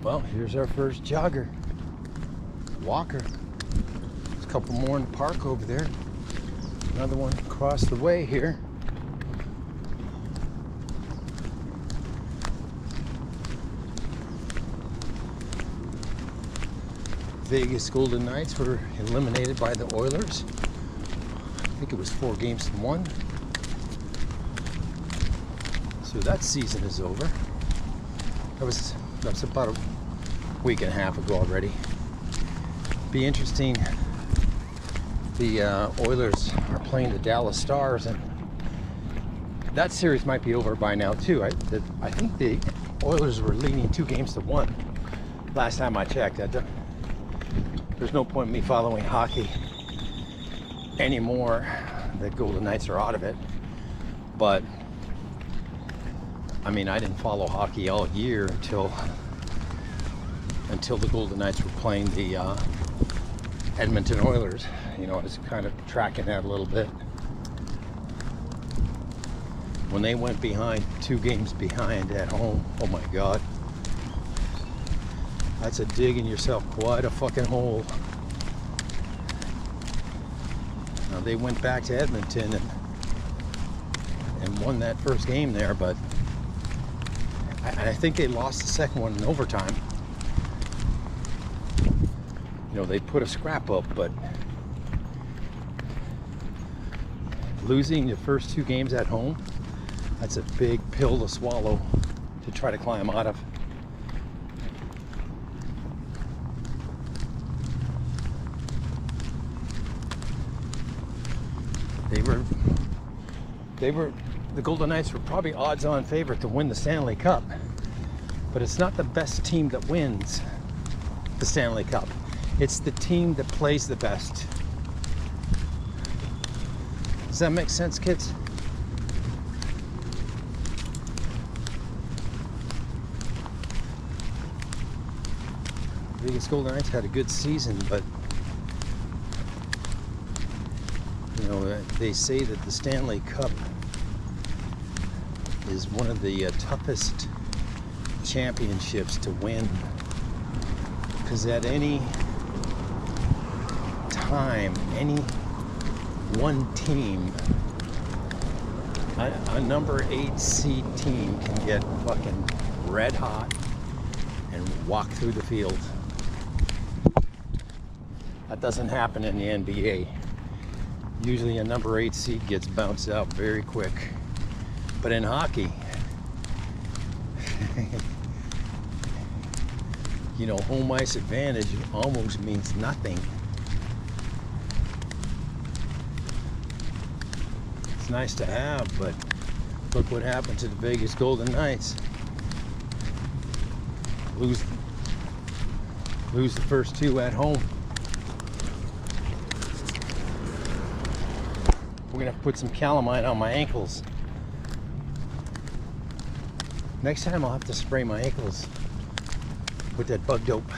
Well, here's our first jogger. Walker. There's a couple more in the park over there. Another one across the way here. Vegas Golden Knights were eliminated by the Oilers. I think it was 4-1. So that season is over. That was about a week and a half ago already. Be interesting. The Oilers are playing the Dallas Stars, and that series might be over by now too. I think the Oilers were leading 2-1 last time I checked. There's no point in me following hockey anymore. The Golden Knights are out of it. But I mean, I didn't follow hockey all year until the Golden Knights were playing the Edmonton Oilers. You know, I was kind of tracking that a little bit. When they went behind, 2 games behind at home, oh my God. That's a digging yourself quite a fucking hole. Now they went back to Edmonton and won that first game there, but I think they lost the second one in overtime. You know, they put a scrap up, but losing the first 2 games at home, that's a big pill to swallow to try to climb out of. The Golden Knights were probably odds-on favorite to win the Stanley Cup, but it's not the best team that wins the Stanley Cup. It's the team that plays the best. Does that make sense, kids? Vegas Golden Knights had a good season, but you know, they say that the Stanley Cup is one of the toughest championships to win, because at any time, any one team, a number 8 seed team can get fucking red hot and walk through the field. That doesn't happen in the NBA. Usually a number 8 seed gets bounced out very quick. But in hockey, you know, home ice advantage almost means nothing. It's nice to have, but look what happened to the Vegas Golden Knights. Lose the first 2 at home. We're gonna have to put some calamine on my ankles. Next time I'll have to spray my ankles with that bug dope.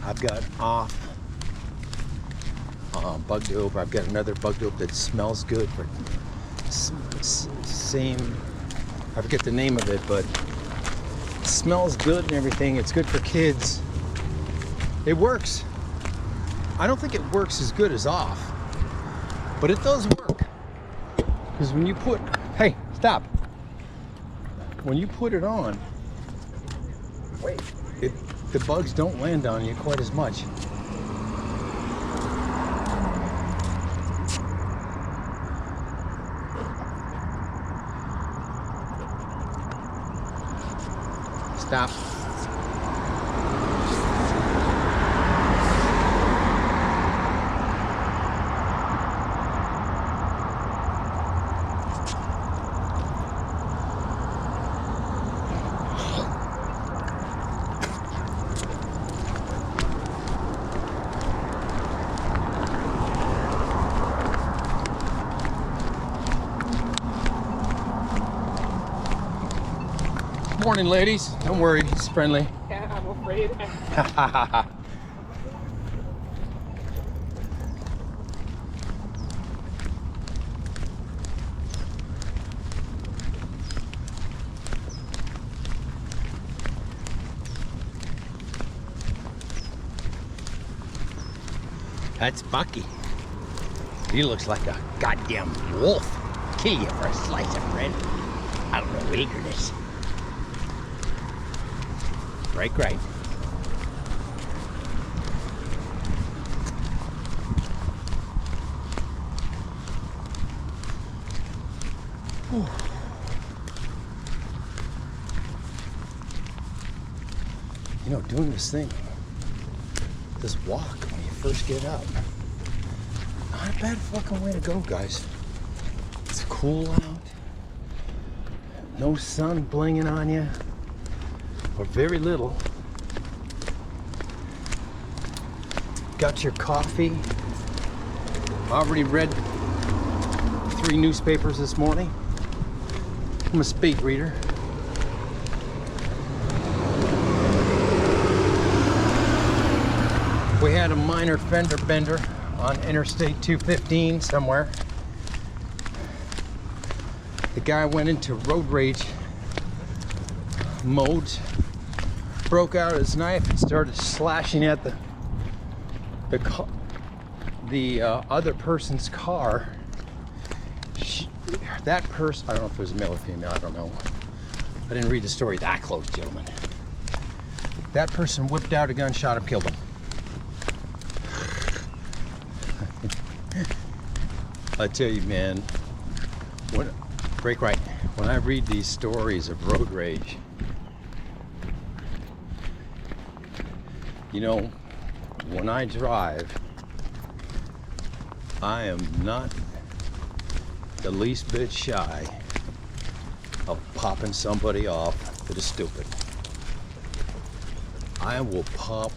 I've got off bug dope. I've got another bug dope that smells good for same, I forget the name of it, but it smells good and everything. It's good for kids. It works. I don't think it works as good as off, but it does work. Because when you put, hey, stop. When you put it on, the bugs don't land on you quite as much. Stop. Morning, ladies. Don't worry, it's friendly. Yeah, I'm afraid. That's Bucky. He looks like a goddamn wolf. Kill you for a slice of bread. Out of the wilderness. Right. Whew. You know, doing this thing, this walk when you first get up, not a bad fucking way to go, guys. It's cool out. No sun blinging on you, or very little. Got your coffee. Already read 3 newspapers this morning. I'm a speed reader. We had a minor fender bender on Interstate 215 somewhere. The guy went into road rage mode, broke out his knife and started slashing at the other person's car. That person, I don't know if it was a male or female, I don't know. I didn't read the story that close, gentlemen. That person whipped out a gun, shot him, killed him. I tell you, man, when I read these stories of road rage, you know, when I drive, I am not the least bit shy of popping somebody off that is stupid. I will pop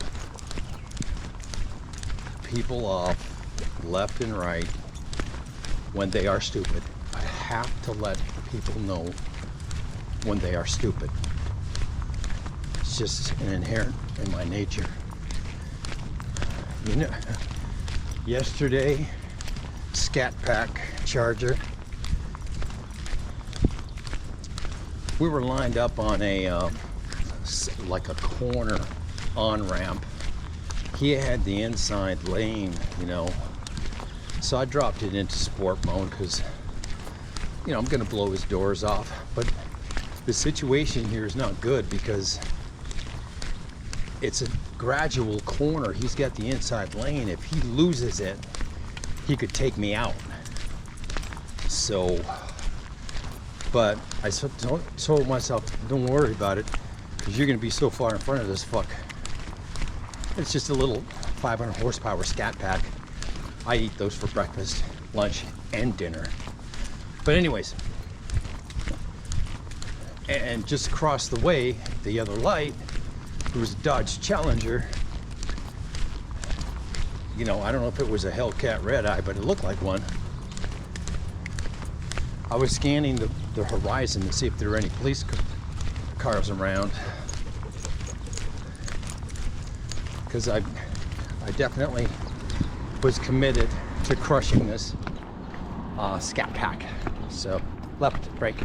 people off left and right when they are stupid. I have to let people know when they are stupid. It's just an inherent in my nature. You know, yesterday, Scat Pack Charger, we were lined up on a like a corner on-ramp. He had the inside lane, you know, so I dropped it into sport mode because, you know, I'm gonna blow his doors off. But the situation here is not good because it's a gradual corner. He's got the inside lane. If he loses it, he could take me out. So, but I told myself, don't worry about it, because you're gonna be so far in front of this fuck. It's just a little 500 horsepower Scat Pack. I eat those for breakfast, lunch, and dinner. But anyways, and just across the way, the other light, it was a Dodge Challenger. You know, I don't know if it was a Hellcat Red Eye, but it looked like one. I was scanning the horizon to see if there were any police cars around, because I definitely was committed to crushing this Scat Pack. So left brake.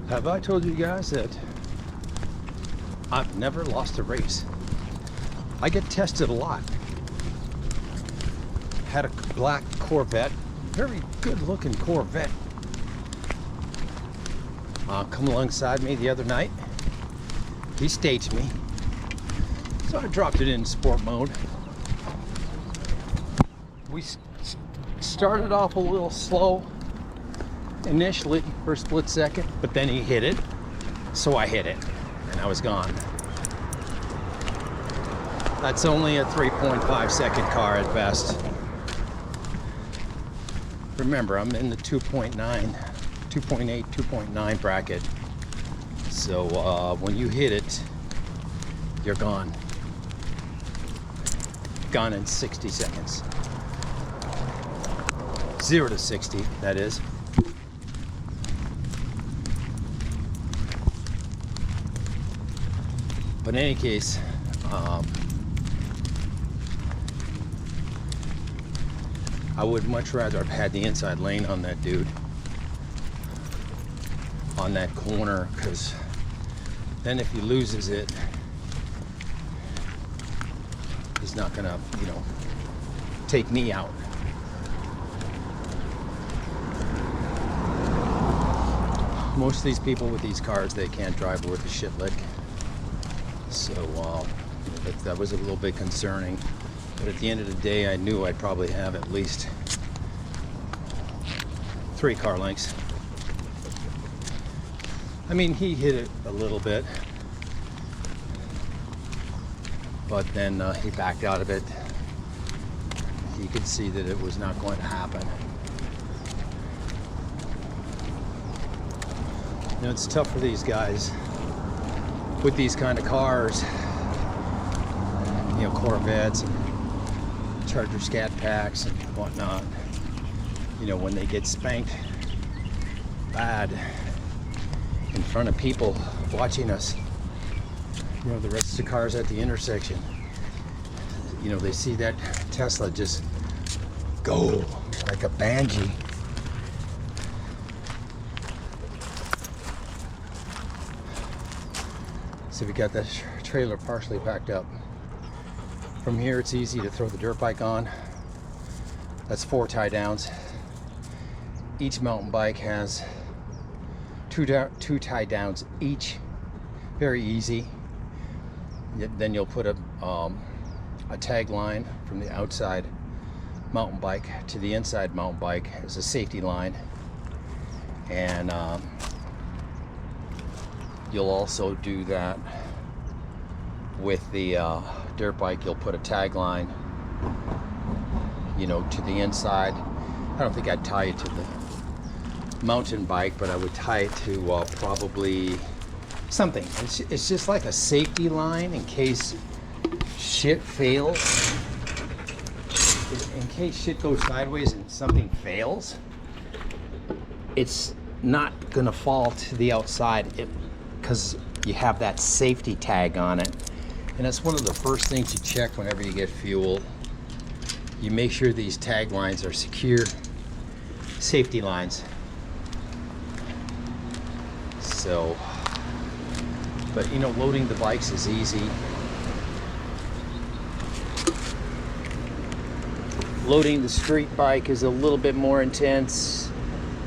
Have I told you guys that I've never lost a race? I get tested a lot. Had a black Corvette, very good looking Corvette, come alongside me the other night. He staged me, so I dropped it in sport mode. We started off a little slow initially for a split second, but then he hit it, so I hit it, and I was gone. That's only a 3.5 second car at best. Remember, I'm in the 2.8, 2.9 bracket. So when you hit it, you're gone. Gone in 60 seconds. 0 to 60, that is. But in any case, I would much rather have had the inside lane on that dude, on that corner, because then if he loses it, he's not gonna, you know, take me out. Most of these people with these cars, they can't drive worth a shit lick. So that was a little bit concerning. But at the end of the day, I knew I'd probably have at least 3 car lengths. I mean, he hit it a little bit, but then he backed out of it. You could see that it was not going to happen. You know, it's tough for these guys with these kind of cars, you know, Corvettes and Charger Scat Packs and whatnot. You know, when they get spanked bad in front of people watching us, you know, the rest of the cars at the intersection, you know, they see that Tesla just go like a banshee. So we got that trailer partially packed up. From here, it's easy to throw the dirt bike on. That's 4 tie downs. Each mountain bike has 2 tie downs each. Very easy. Then you'll put a tag line from the outside mountain bike to the inside mountain bike as a safety line, and you'll also do that with the dirt bike. You'll put a tag line, you know, to the inside. I don't think I'd tie it to the mountain bike, but I would tie it to probably something. It's just like a safety line in case shit fails. In case shit goes sideways and something fails, it's not gonna fall to the outside because you have that safety tag on it. And that's one of the first things you check whenever you get fuel. You make sure these tag lines are secure, safety lines. So, but you know, loading the bikes is easy. Loading the street bike is a little bit more intense.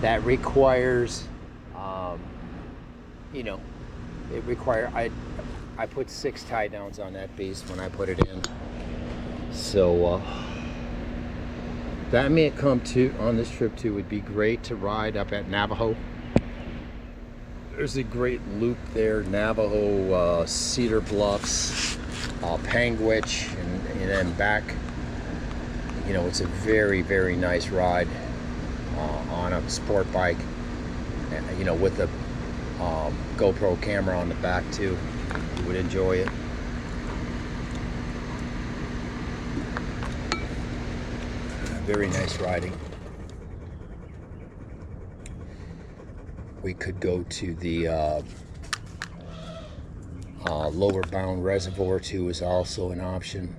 That requires, you know, I put 6 tie downs on that beast when I put it in. So that may come to on this trip too. Would be great to ride up at Navajo. There's a great loop there, Navajo, Cedar Bluffs, Panguitch, and then back. You know, it's a very, very nice ride on a sport bike, you know, with a GoPro camera on the back too. You would enjoy it. Very nice riding. We could go to the Lower Bound Reservoir too, is also an option.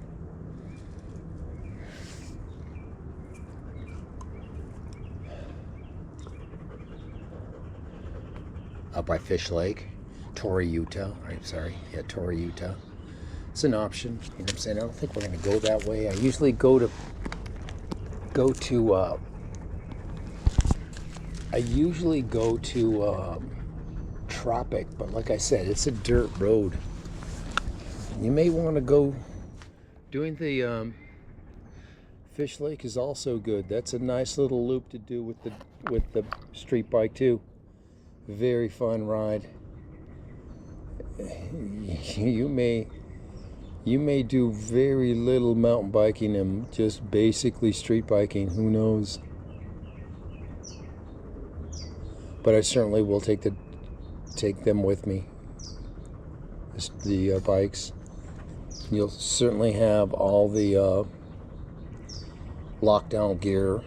Up by Fish Lake, Torrey, Utah. I'm sorry, yeah, Torrey, Utah. It's an option. You know what I'm saying? I don't think we're going to go that way. I usually go to Tropic, but like I said, it's a dirt road. You may want to go doing the Fish Lake is also good. That's a nice little loop to do with the street bike too. Very fun ride. You may do very little mountain biking and just basically street biking. Who knows? But I certainly will take them with me. The bikes. You'll certainly have all the lockdown gear,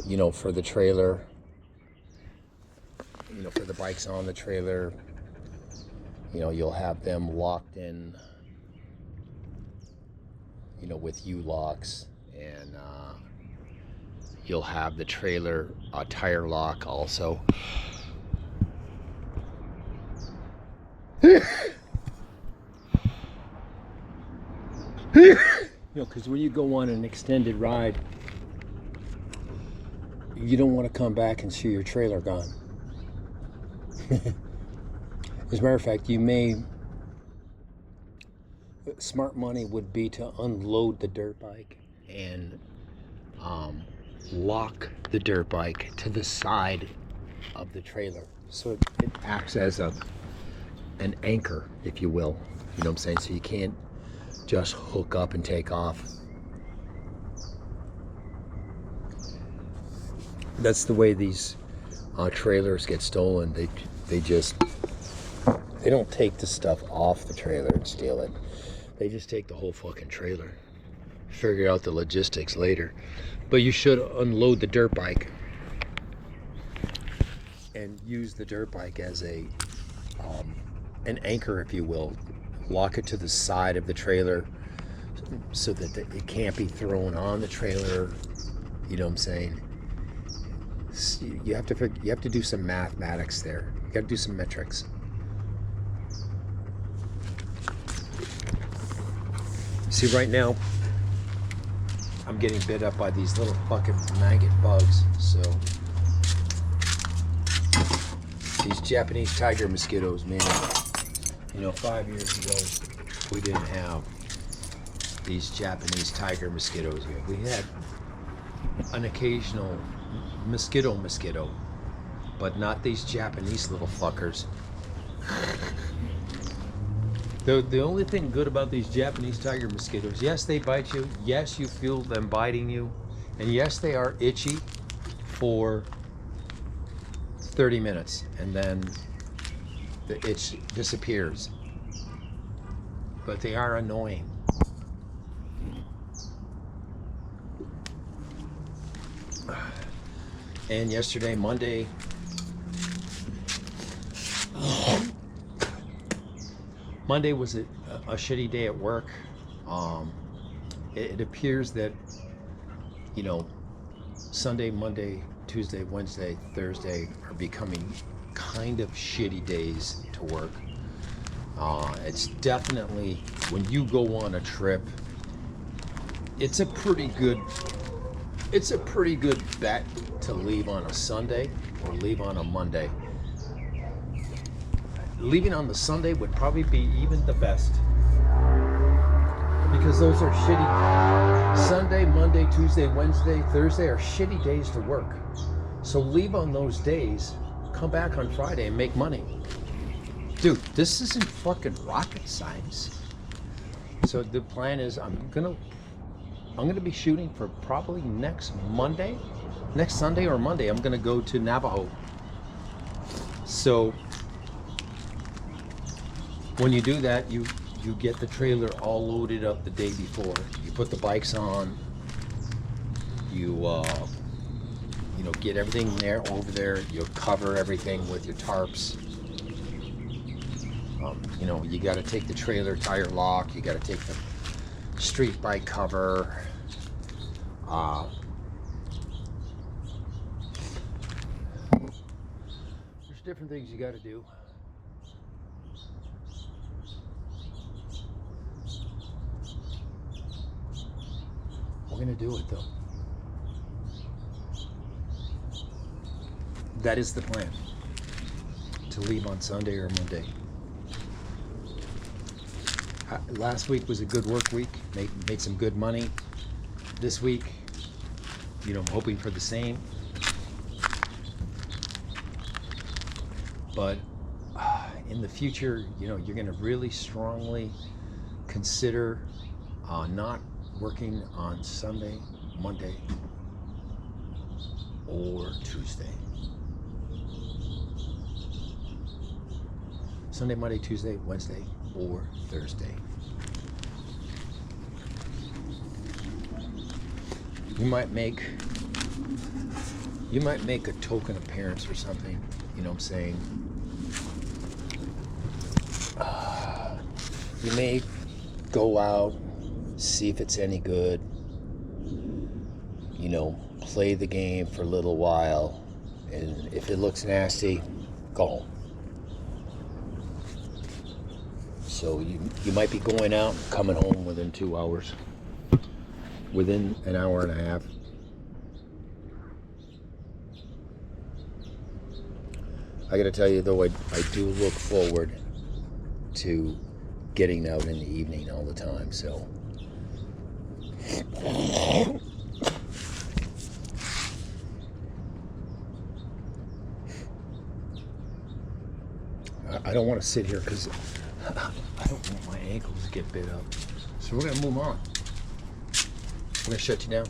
you know, for the trailer. You know, for the bikes on the trailer, You know, you'll have them locked in, you know, with U-locks, and you'll have the trailer tire lock also. You know, because when you go on an extended ride, you don't want to come back and see your trailer gone. As a matter of fact, you may, smart money would be to unload the dirt bike and lock the dirt bike to the side of the trailer, so it acts as an anchor, if you will. You know what I'm saying? So you can't just hook up and take off. That's the way these trailers get stolen. They don't take the stuff off the trailer and steal it. They just take the whole fucking trailer. Figure out the logistics later. But you should unload the dirt bike and use the dirt bike as an anchor, if you will. Lock it to the side of the trailer so that it can't be thrown on the trailer. You know what I'm saying? You have to do some mathematics there. You got to do some metrics. See, right now I'm getting bit up by these little fucking maggot bugs. So these Japanese tiger mosquitoes, man. You know, 5 years ago we didn't have these Japanese tiger mosquitoes here. We had an occasional mosquito, but not these Japanese little fuckers. The only thing good about these Japanese tiger mosquitoes, yes, they bite you, yes, you feel them biting you, and yes, they are itchy for 30 minutes, and then the itch disappears. But they are annoying. And yesterday, Monday, was a shitty day at work. It appears that, you know, Sunday, Monday, Tuesday, Wednesday, Thursday are becoming kind of shitty days to work. It's definitely, when you go on a trip, it's a pretty good bet to leave on a Sunday or leave on a Monday. Leaving on the Sunday would probably be even the best, because those are shitty. Sunday, Monday, Tuesday, Wednesday, Thursday are shitty days to work. So leave on those days, come back on Friday and make money. Dude, this isn't fucking rocket science. So the plan is I'm gonna be shooting for probably next Sunday or Monday. I'm gonna go to Navajo. So when you do that, you get the trailer all loaded up the day before. You put the bikes on. You get everything over there. You cover everything with your tarps. You got to take the trailer tire lock. You got to take the street bike cover. There's different things you got to do. We're gonna do it though. That is the plan. To leave on Sunday or Monday. Last week was a good work week. Made some good money. This week, I'm hoping for the same. But in the future, you're gonna really strongly consider not working on Sunday, Monday, or Tuesday. Sunday, Monday, Tuesday, Wednesday, or Thursday. You might make a token appearance or something, you know what I'm saying? you may go out, see if it's any good, you know, play the game for a little while, and if it looks nasty, go home. So you might be going out and coming home within 2 hours, within an hour and a half. I gotta tell you though, I do look forward to getting out in the evening all the time, so I don't want to sit here because I don't want my ankles to get bit up. So we're gonna move on. I'm gonna shut you down.